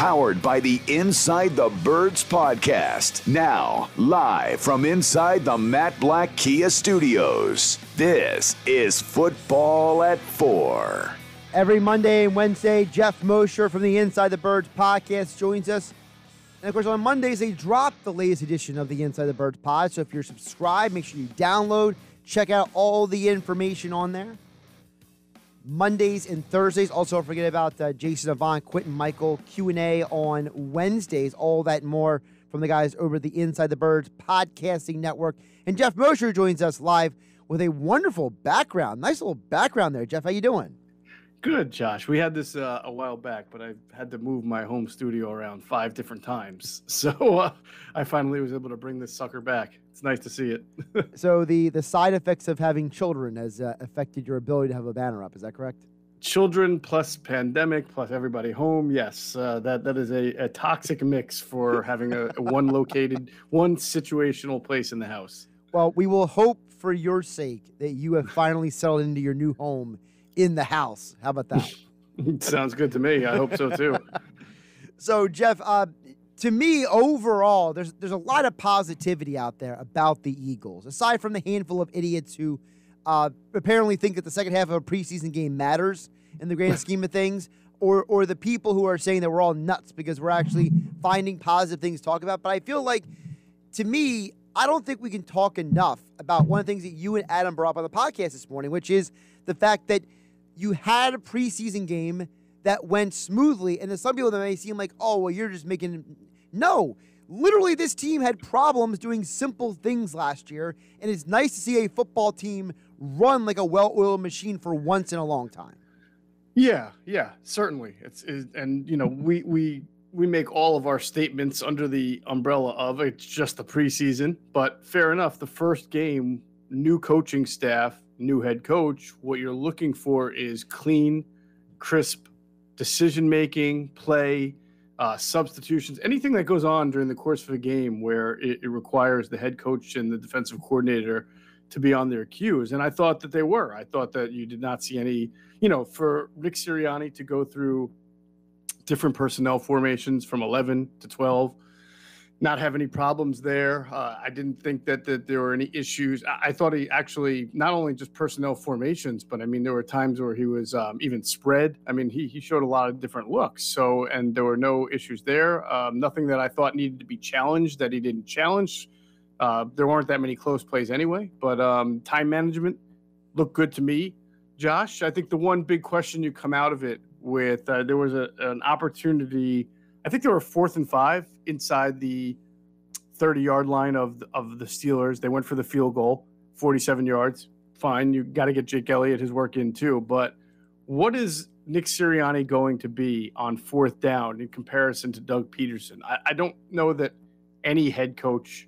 Powered by the Inside the Birds podcast. Now, live from inside the Matt Black Kia Studios. This is Football at 4. Every Monday and Wednesday, Geoff Mosher from the Inside the Birds podcast joins us. And, of course, on Mondays, they drop the latest edition of the Inside the Birds pod. So if you're subscribed, make sure you download, check out all the information on there. Mondays and Thursdays. Also, don't forget about Jason Avant, Quentin Michael, Q&A on Wednesdays. All that and more from the guys over at the Inside the Birds podcasting network. And Geoff Mosher joins us live with a wonderful background. Nice little background there. Geoff, how you doing? Good, Josh. We had this a while back, but I had to move my home studio around 5 different times. So I finally was able to bring this sucker back. It's nice to see it. So the side effects of having children has affected your ability to have a banner up. Is that correct? Children plus pandemic plus everybody home. Yes, that is a toxic mix for having a one situational place in the house. Well, we will hope for your sake that you have finally settled into your new home in the house. How about that? Sounds good to me. I hope so too. So, Geoff, to me, overall, there's a lot of positivity out there about the Eagles, aside from the handful of idiots who apparently think that the second half of a preseason game matters in the grand scheme of things, or the people who are saying that we're all nuts because we're actually finding positive things to talk about. But I feel like, to me, I don't think we can talk enough about one of the things that you and Adam brought up on the podcast this morning, which is the fact that you had a preseason game that went smoothly, and to some people that may seem like, oh, well, you're just making... No, literally this team had problems doing simple things last year, and it's nice to see a football team run like a well-oiled machine for once in a long time. Yeah, certainly. And you know, we make all of our statements under the umbrella of it's just the preseason, but fair enough, the first game, new coaching staff, new head coach, what you're looking for is clean, crisp decision-making, play, substitutions, anything that goes on during the course of a game where it requires the head coach and the defensive coordinator to be on their cues. And I thought that they were. I thought that you did not see any, for Nick Sirianni to go through different personnel formations from 11 to 12, not have any problems there. I didn't think that there were any issues. I thought he actually, not only just personnel formations, but I mean, there were times where he was even spread. I mean, he showed a lot of different looks. So, and there were no issues there. Nothing that I thought needed to be challenged that he didn't challenge. There weren't that many close plays anyway, but time management looked good to me. Josh, I think the one big question you come out of it with, there was an opportunity. I think there were 4th and 5 inside the 30-yard line of the Steelers. They went for the field goal, 47 yards. Fine, you got to get Jake Elliott his work in too. But what is Nick Sirianni going to be on 4th down in comparison to Doug Peterson? I don't know that any head coach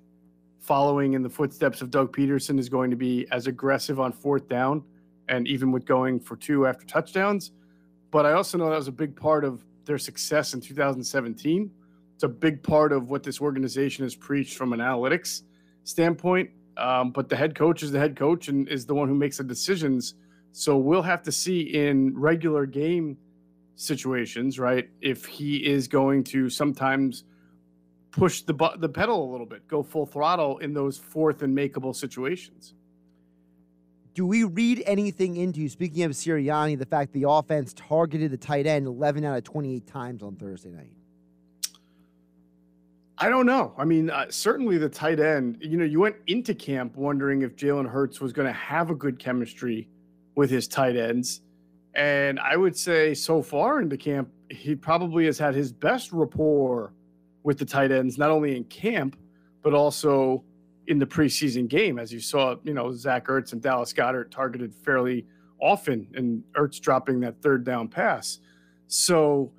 following in the footsteps of Doug Peterson is going to be as aggressive on 4th down, and even with going for 2 after touchdowns. But I also know that was a big part of their success in 2017. It's a big part of what this organization has preached from an analytics standpoint. But the head coach is the head coach and is the one who makes the decisions. So we'll have to see in regular game situations, right, if he is going to sometimes push the pedal a little bit, go full throttle in those 4th and makeable situations. Do we read anything into, speaking of Sirianni, the fact the offense targeted the tight end 11 out of 28 times on Thursday night? I don't know. I mean, certainly the tight end, you went into camp wondering if Jalen Hurts was going to have a good chemistry with his tight ends. And I would say so far into camp, he probably has had his best rapport with the tight ends, not only in camp, but also in the preseason game. As you saw, Zach Ertz and Dallas Goedert targeted fairly often, and Ertz dropping that 3rd down pass. So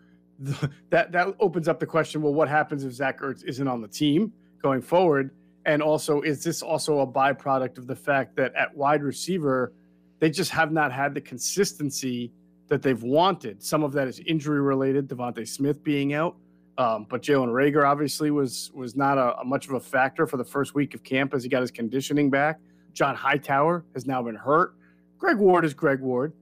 that opens up the question, well, what happens if Zach Ertz isn't on the team going forward? And also, is this also a byproduct of the fact that at wide receiver, they just have not had the consistency that they've wanted? Some of that is injury related, Devonta Smith being out. But Jalen Reagor obviously was not a much of a factor for the first week of camp as he got his conditioning back. John Hightower has now been hurt. Greg Ward is Greg Ward.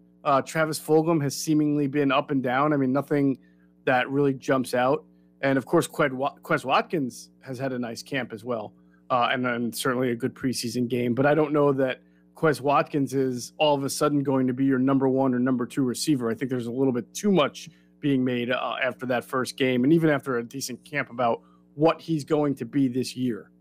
Travis Fulgham has seemingly been up and down. I mean, nothing that really jumps out. And of course, Quez Watkins has had a nice camp as well, and certainly a good preseason game. But I don't know that Quez Watkins is all of a sudden going to be your number one or number two receiver. I think there's a little bit too much being made after that first game, and even after a decent camp, about what he's going to be this year.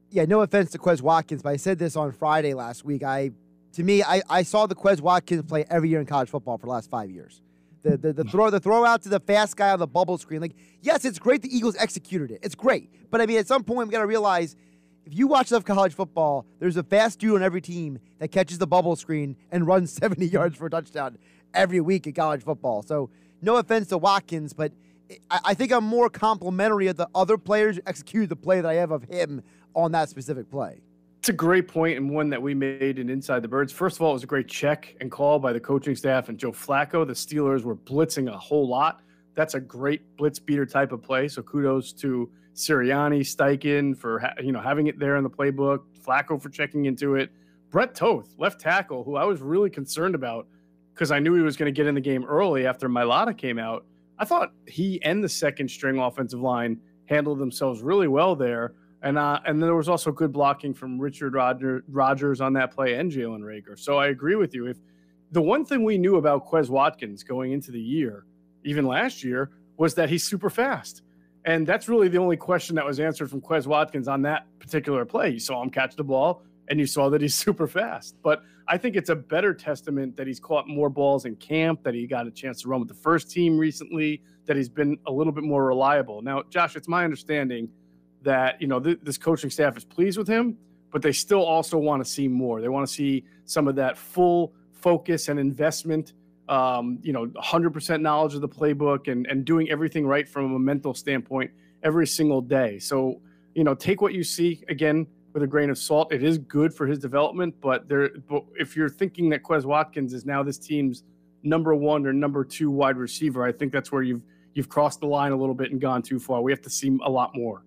Yeah, no offense to Quez Watkins, but I said this on Friday last week. I saw the Quez Watkins play every year in college football for the last 5 years. The throw out to the fast guy on the bubble screen. Like, yes, it's great the Eagles executed it. It's great. But, I mean, at some point, we got to realize if you watch enough college football, there's a fast dude on every team that catches the bubble screen and runs 70 yards for a touchdown every week in college football. So, no offense to Watkins, but I think I'm more complimentary of the other players who executed the play that I have of him on that specific play. It's a great point, and one that we made in Inside the Birds. First of all, it was a great check and call by the coaching staff and Joe Flacco. The Steelers were blitzing a whole lot. That's a great blitz beater type of play. So kudos to Sirianni, Steichen for having it there in the playbook. Flacco for checking into it. Brett Toth, left tackle, who I was really concerned about because I knew he was going to get in the game early after Mailata came out. I thought he and the second string offensive line handled themselves really well there. And there was also good blocking from Richard Rodgers on that play and Jalen Reagor. So I agree with you. If the one thing we knew about Quez Watkins going into the year, even last year, was that he's super fast. And that's really the only question that was answered from Quez Watkins on that particular play. You saw him catch the ball, and you saw that he's super fast. But I think it's a better testament that he's caught more balls in camp, that he got a chance to run with the first team recently, that he's been a little bit more reliable. Now, Josh, it's my understanding that this coaching staff is pleased with him, but they still also want to see more. They want to see some of that full focus and investment, 100% knowledge of the playbook and doing everything right from a mental standpoint every single day. So, take what you see, again, with a grain of salt. It is good for his development, but if you're thinking that Quez Watkins is now this team's number one or number two wide receiver, I think that's where you've crossed the line a little bit and gone too far. We have to see a lot more.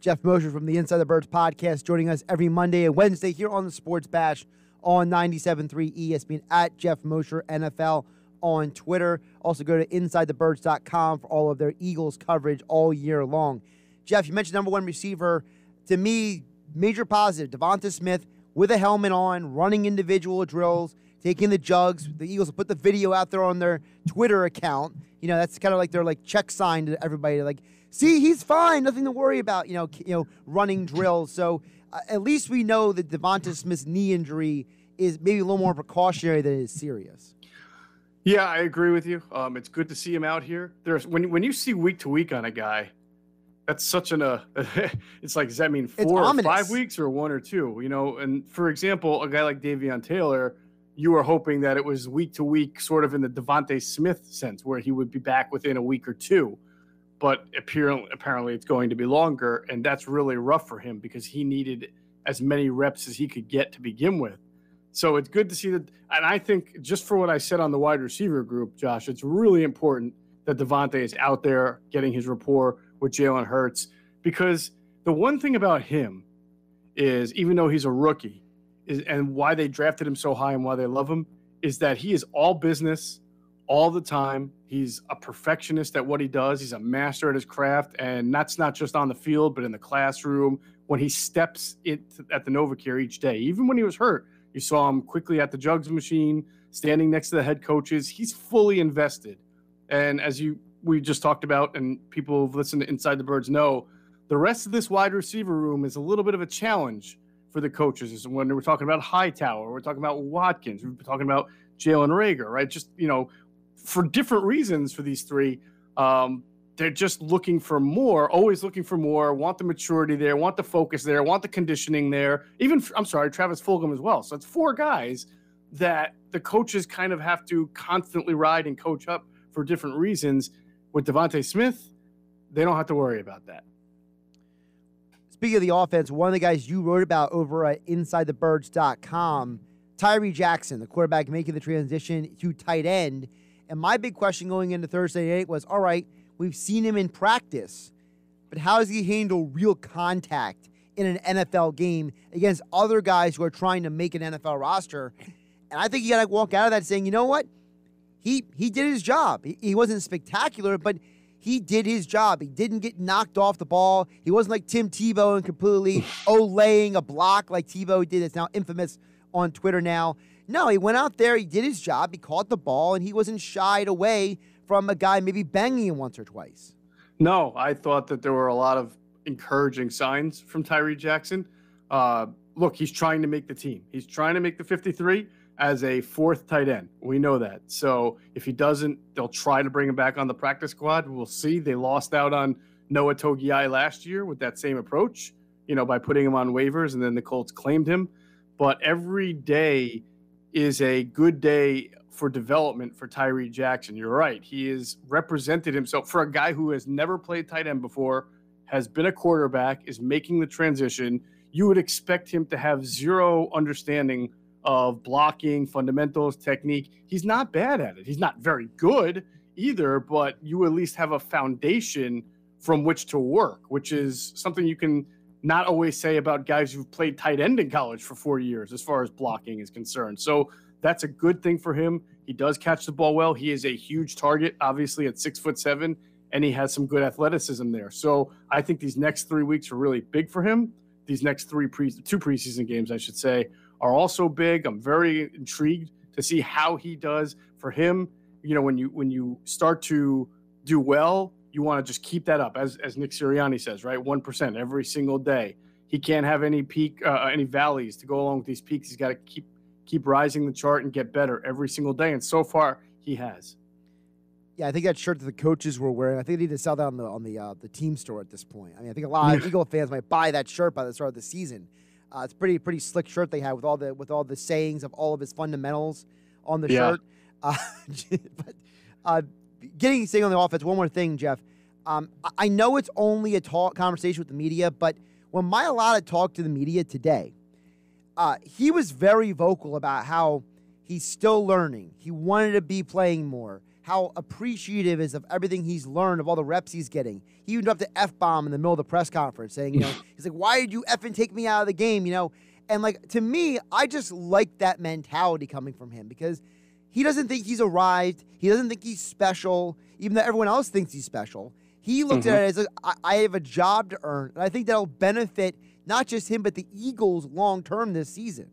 Geoff Mosher from the Inside the Birds podcast joining us every Monday and Wednesday here on the Sports Bash on 97.3 ESPN at Geoff Mosher NFL on Twitter. Also go to InsideTheBirds.com for all of their Eagles coverage all year long. Geoff, you mentioned number one receiver. To me, major positive, Devonta Smith with a helmet on, running individual drills, taking the jugs. The Eagles will put the video out there on their Twitter account. That's kind of like their check sign to everybody. See, he's fine, nothing to worry about. Running drills. So at least we know that Devonta Smith's knee injury is maybe a little more precautionary than it is serious. Yeah, I agree with you. It's good to see him out here. When you see week to week on a guy, that's such it's like, does that mean 4 or 5 weeks or 1 or 2? And for example, a guy like Davion Taylor, you were hoping that it was week to week, sort of in the Devonta Smith sense, where he would be back within a week or 2. But apparently it's going to be longer, and that's really rough for him because he needed as many reps as he could get to begin with. So it's good to see that. And I think just for what I said on the wide receiver group, Josh, it's really important that Devonta is out there getting his rapport with Jalen Hurts, because the one thing about him is, even though he's a rookie, and why they drafted him so high and why they love him, is that he is all business all the time. He's a perfectionist at what he does. He's a master at his craft, and that's not just on the field, but in the classroom. When he steps at the NovaCare each day, even when he was hurt, you saw him quickly at the jugs machine, standing next to the head coaches. He's fully invested. And as we just talked about, and people who've listened to Inside the Birds know, the rest of this wide receiver room is a little bit of a challenge for the coaches. When we're talking about Hightower, we're talking about Watkins, we're talking about Jalen Reagor, right? Just, for different reasons for these three, they're just looking for more, always looking for more, want the maturity there, want the focus there, want the conditioning there. Travis Fulgham as well. So it's 4 guys that the coaches kind of have to constantly ride and coach up for different reasons. With Devonta Smith, they don't have to worry about that. Speaking of the offense, one of the guys you wrote about over at InsideTheBirds.com, Tyree Jackson, the quarterback making the transition to tight end. And my big question going into Thursday night was, all right, we've seen him in practice, but how does he handle real contact in an NFL game against other guys who are trying to make an NFL roster? And I think you got to walk out of that saying, you know what? He did his job. He wasn't spectacular, but he did his job. He didn't get knocked off the ball. He wasn't like Tim Tebow and completely olaying a block like Tebow did. It's now infamous on Twitter now. No, he went out there, he did his job, he caught the ball, and he wasn't shied away from a guy maybe banging him once or twice. No, I thought that there were a lot of encouraging signs from Tyree Jackson. Look, he's trying to make the team. He's trying to make the 53 as a fourth tight end. We know that. So if he doesn't, they'll try to bring him back on the practice squad. We'll see. They lost out on Noah Togiai last year with that same approach, by putting him on waivers, and then the Colts claimed him. But every day is a good day for development for Tyree Jackson. You're right. He has represented himself for a guy who has never played tight end before, has been a quarterback, is making the transition. You would expect him to have zero understanding of blocking, fundamentals, technique. He's not bad at it. He's not very good either, but you at least have a foundation from which to work, which is something you can not always say about guys who've played tight end in college for 4 years as far as blocking is concerned. So that's a good thing for him. He does catch the ball well. He is a huge target, obviously at 6'7", and he has some good athleticism there. So I think these next 3 weeks are really big for him. These next two preseason games, I should say, are also big. I'm very intrigued to see how he does. For him, when you start to do well, you want to just keep that up, as Nick Sirianni says, right? 1% every single day. He can't have any any valleys to go along with these peaks. He's got to keep rising the chart and get better every single day. And so far, he has. Yeah, I think that shirt that the coaches were wearing, I think they need to sell that on the team store at this point. I mean, I think a lot of Eagle fans might buy that shirt by the start of the season. It's pretty slick shirt they had with all the sayings of all of his fundamentals on the shirt. But staying on the offense, one more thing, Geoff. I know it's only a conversation with the media, but when Mailata talked to the media today, he was very vocal about how he's still learning. He wanted to be playing more. How appreciative is of everything he's learned, of all the reps he's getting. He even dropped the F-bomb in the middle of the press conference saying, he's like, why did you effing take me out of the game, And, to me, I just like that mentality coming from him because he doesn't think he's arrived. He doesn't think he's special, even though everyone else thinks he's special. He looks at it as, I have a job to earn, and I think that'll benefit not just him but the Eagles long-term this season.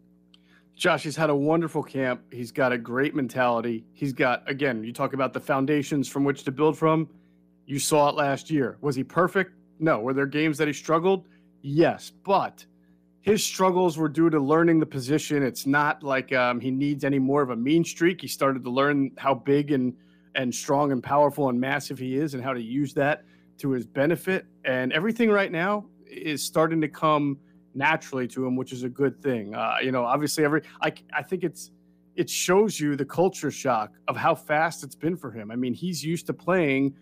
Josh, he's had a wonderful camp. He's got a great mentality. He's got, again, you talk about the foundations from which to build from. You saw it last year. Was he perfect? No. Were there games that he struggled? Yes. But his struggles were due to learning the position. It's not like he needs any more of a mean streak. He started to learn how big and strong and powerful and massive he is and how to use that to his benefit. And everything right now is starting to come naturally to him, which is a good thing. Obviously I think it shows you the culture shock of how fast it's been for him. I mean, he's used to playing,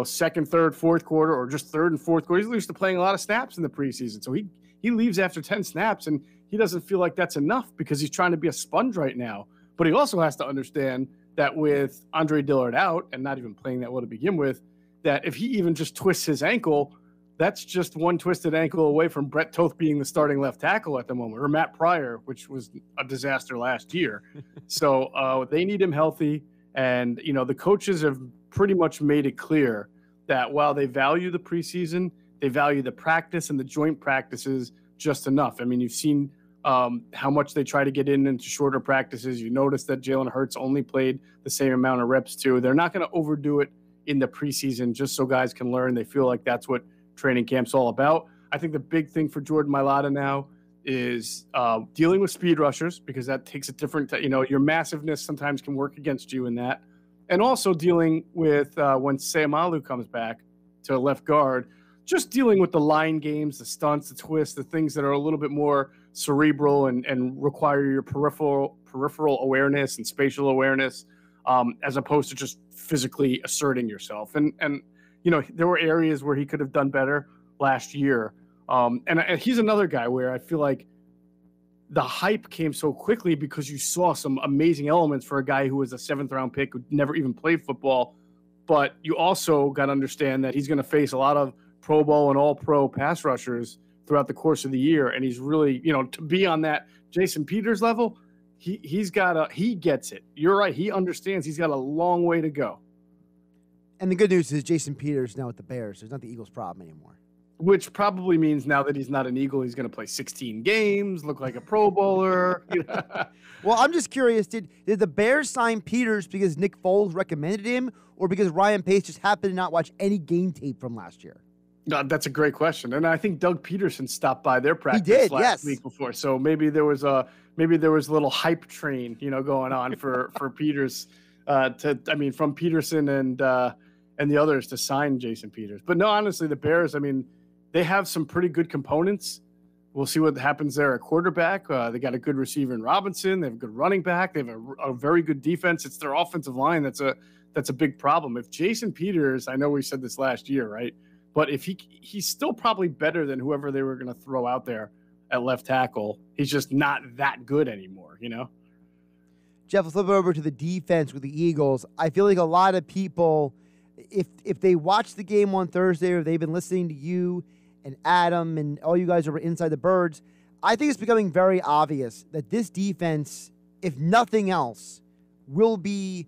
second, third, fourth quarter, or just third and fourth quarter. He's used to playing a lot of snaps in the preseason. So he leaves after 10 snaps and he doesn't feel like that's enough because he's trying to be a sponge right now. But he also has to understand that with Andre Dillard out and not even playing that well to begin with, that if he even just twists his ankle, that's just one twisted ankle away from Brett Toth being the starting left tackle at the moment, or Matt Pryor, which was a disaster last year. So they need him healthy. And, the coaches have pretty much made it clear that while they value the preseason, they value the practice and the joint practices just enough. I mean, you've seen how much they try to get into shorter practices. You notice that Jalen Hurts only played the same amount of reps too. They're not going to overdo it in the preseason just so guys can learn. They feel like that's what training camp's all about. I think the big thing for Jordan Mailata now is dealing with speed rushers because that takes a different, your massiveness sometimes can work against you in that. And also dealing with when Seumalo comes back to left guard, just dealing with the line games, the stunts, the twists, the things that are a little bit more cerebral and require your peripheral awareness and spatial awareness as opposed to just physically asserting yourself. And there were areas where he could have done better last year. And he's another guy where I feel like the hype came so quickly because you saw some amazing elements for a guy who was a 7th-round pick who never even played football. But you also got to understand that he's going to face a lot of Pro Bowl and All-Pro pass rushers throughout the course of the year. And he's really, to be on that Jason Peters level, he gets it. You're right. He understands he's got a long way to go. And the good news is Jason Peters now with the Bears. So it's not the Eagles' problem anymore. Which probably means now that he's not an Eagle, he's going to play 16 games, look like a Pro Bowler. Well, I'm just curious, did the Bears sign Peters because Nick Foles recommended him or because Ryan Pace just happened to not watch any game tape from last year? No, that's a great question. And I think Doug Peterson stopped by their practice last week before. So maybe there was a little hype train, going on for Peters from Peterson and the others to sign Jason Peters. But no, honestly, the Bears, they have some pretty good components. We'll see what happens there at quarterback. They got a good receiver in Robinson. They have a good running back. They have a very good defense. It's their offensive line that's a big problem. If Jason Peters, I know we said this last year, right? But if he's still probably better than whoever they were going to throw out there at left tackle. He's just not that good anymore, Jeff, let's flip it over to the defense with the Eagles. I feel like a lot of people, if they watch the game on Thursday or they've been listening to you and Adam and all you guys over inside the Birds, I think it's becoming very obvious that this defense, if nothing else, will be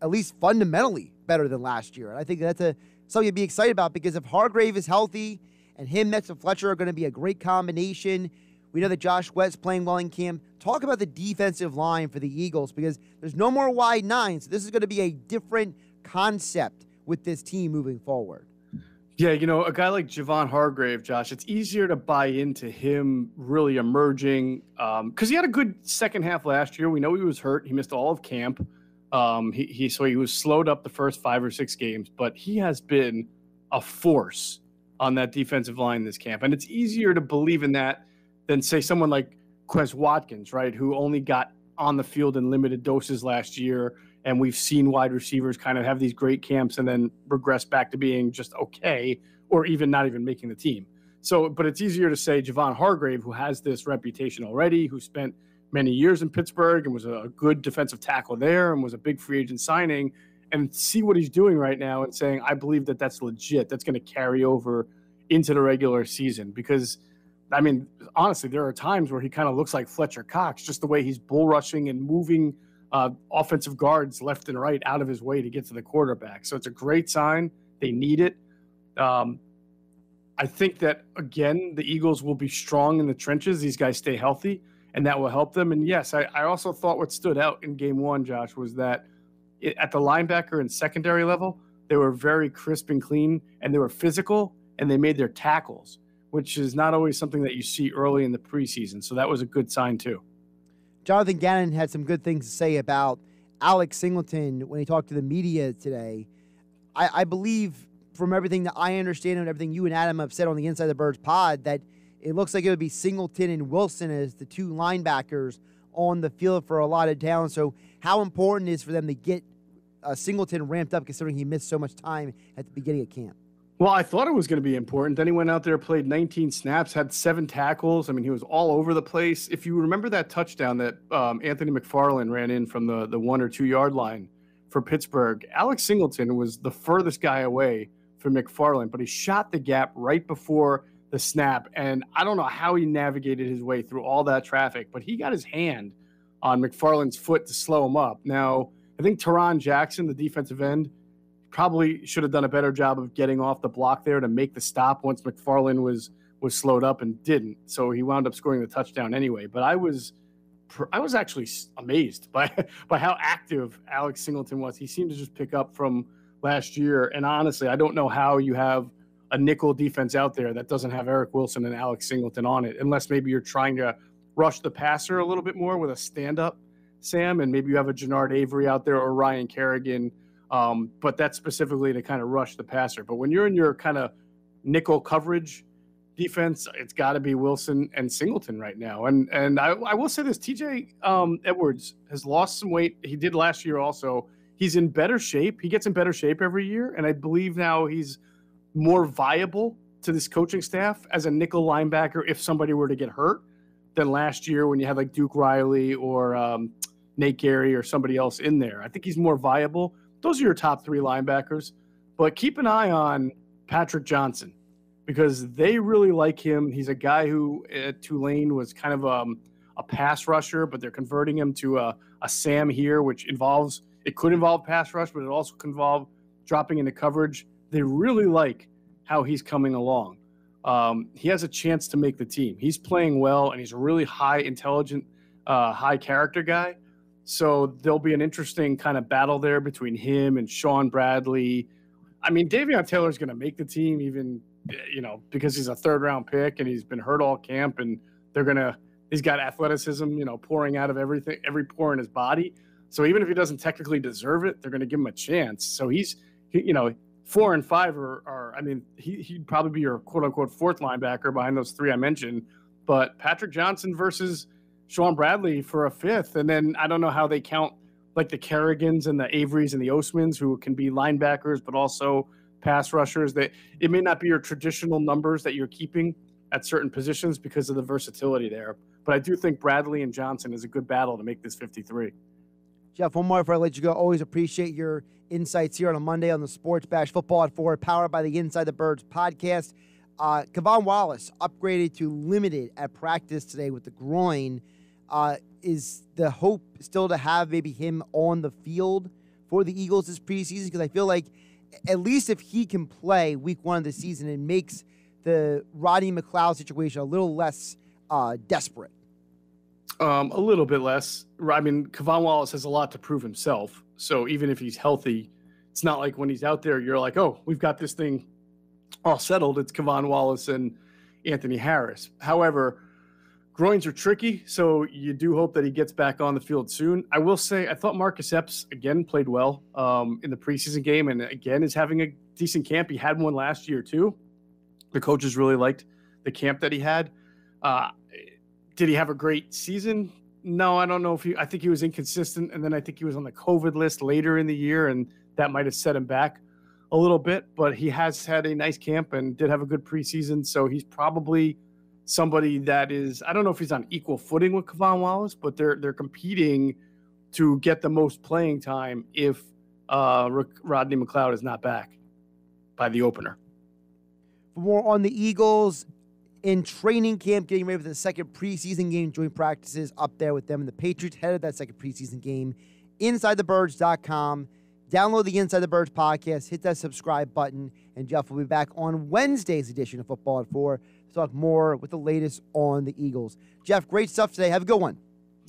at least fundamentally better than last year. And I think that's something to be excited about because if Hargrave is healthy and him next to Fletcher are going to be a great combination. We know that Josh Sweat's playing well in camp. Talk about the defensive line for the Eagles because there's no more wide nines. So this is going to be a different concept with this team moving forward. Yeah, a guy like Javon Hargrave, Josh, it's easier to buy into him really emerging because he had a good second half last year. We know he was hurt. He missed all of camp. He was slowed up the first 5 or 6 games, but he has been a force on that defensive line this camp. And it's easier to believe in that than, say, someone like Quez Watkins, right, who only got on the field in limited doses last year. And we've seen wide receivers kind of have these great camps and then regress back to being just okay or even not even making the team. So, but it's easier to say Javon Hargrave, who has this reputation already, who spent many years in Pittsburgh and was a good defensive tackle there and was a big free agent signing, and see what he's doing right now and saying, I believe that that's legit. That's going to carry over into the regular season because, honestly, there are times where he kind of looks like Fletcher Cox, just the way he's bull rushing and moving offensive guards left and right out of his way to get to the quarterback. So it's a great sign. They need it. I think that, again, the Eagles will be strong in the trenches. These guys stay healthy, and that will help them. And, yes, I also thought what stood out in game one, Josh, was that at the linebacker and secondary level, they were very crisp and clean, and they were physical, and they made their tackles, which is not always something that you see early in the preseason. So that was a good sign too. Jonathan Gannon had some good things to say about Alex Singleton when he talked to the media today. I believe from everything that I understand and everything you and Adam have said on the Inside the Birds pod that it looks like it would be Singleton and Wilson as the 2 linebackers on the field for a lot of downs. So how important is for them to get Singleton ramped up considering he missed so much time at the beginning of camp? Well, I thought it was going to be important. Then he went out there, played 19 snaps, had 7 tackles. He was all over the place. If you remember that touchdown that Anthony McFarland ran in from the 1 or 2 yard line for Pittsburgh, Alex Singleton was the furthest guy away from McFarland, but he shot the gap right before the snap. And I don't know how he navigated his way through all that traffic, but he got his hand on McFarland's foot to slow him up. Now, I think Teron Jackson, the defensive end, probably should have done a better job of getting off the block there to make the stop once McFarland was slowed up and didn't. So he wound up scoring the touchdown anyway. But I was actually amazed by how active Alex Singleton was. He seemed to just pick up from last year. And honestly, I don't know how you have a nickel defense out there that doesn't have Eric Wilson and Alex Singleton on it, unless maybe you're trying to rush the passer a little bit more with a stand-up, Sam, and maybe you have a Jannard Avery out there or Ryan Kerrigan. But that's specifically to kind of rush the passer. But when you're in your kind of nickel coverage defense, it's got to be Wilson and Singleton right now. And I will say this, TJ Edwards has lost some weight. He did last year also. He's in better shape. He gets in better shape every year. And I believe now he's more viable to this coaching staff as a nickel linebacker if somebody were to get hurt than last year when you had like Duke Riley or Nate Gary or somebody else in there. I think he's more viable. Those are your top 3 linebackers. But keep an eye on Patrick Johnson because they really like him. He's a guy who at Tulane was kind of a pass rusher, but they're converting him to a Sam here, which could involve pass rush, but it also could involve dropping into coverage. They really like how he's coming along. He has a chance to make the team. He's playing well, and he's a really high intelligent, high character guy. So there'll be an interesting kind of battle there between him and Sean Bradley. I mean, Davion Taylor's going to make the team even, because he's a third-round pick and he's been hurt all camp, and he's got athleticism, pouring out of every pore in his body. So even if he doesn't technically deserve it, they're going to give him a chance. So he's 4 and 5 he'd probably be your quote-unquote fourth linebacker behind those three I mentioned. But Patrick Johnson versus Sean Bradley for a fifth. And then I don't know how they count like the Kerrigans and the Averys and the Osmans, who can be linebackers but also pass rushers. That it may not be your traditional numbers that you're keeping at certain positions because of the versatility there. But I do think Bradley and Johnson is a good battle to make this 53. Geoff, one more before I let you go. Always appreciate your insights here on a Monday on the Sports Bash Football at 4, powered by the Inside the Birds podcast. Kevon Wallace upgraded to limited at practice today with the groin. Is the hope still to have maybe him on the field for the Eagles this preseason? Because I feel like at least if he can play week 1 of the season, it makes the Rodney McLeod situation a little less desperate. A little bit less. I mean, Kevon Wallace has a lot to prove himself. So even if he's healthy, it's not like when he's out there, you're like, oh, we've got this thing all settled. It's Kevon Wallace and Anthony Harris. However, groins are tricky, so you do hope that he gets back on the field soon. I will say I thought Marcus Epps, again, played well in the preseason game and, again, is having a decent camp. He had one last year, too. The coaches really liked the camp that he had. Did he have a great season? No, I don't know if I think he was inconsistent, and then I think he was on the COVID list later in the year, and that might have set him back a little bit, but he has had a nice camp and did have a good preseason, so he's probably somebody that is, I don't know if he's on equal footing with Kevon Wallace, but they're competing to get the most playing time if Rodney McLeod is not back by the opener. For more on the Eagles, in training camp, getting ready for the second preseason game, joint practices up there with them, and the Patriots headed that second preseason game. InsideTheBirds.com. Download the Inside the Birds podcast, hit that subscribe button, and Geoff will be back on Wednesday's edition of Football at 4 to talk more with the latest on the Eagles. Geoff, great stuff today. Have a good one.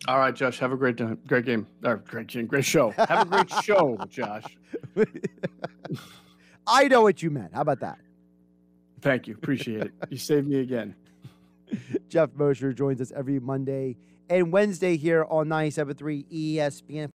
All right, Josh. Have a great game. Great show. Have a great show, Josh. I know what you meant. How about that? Thank you. Appreciate it. You saved me again. Geoff Mosher joins us every Monday and Wednesday here on 97.3 ESPN.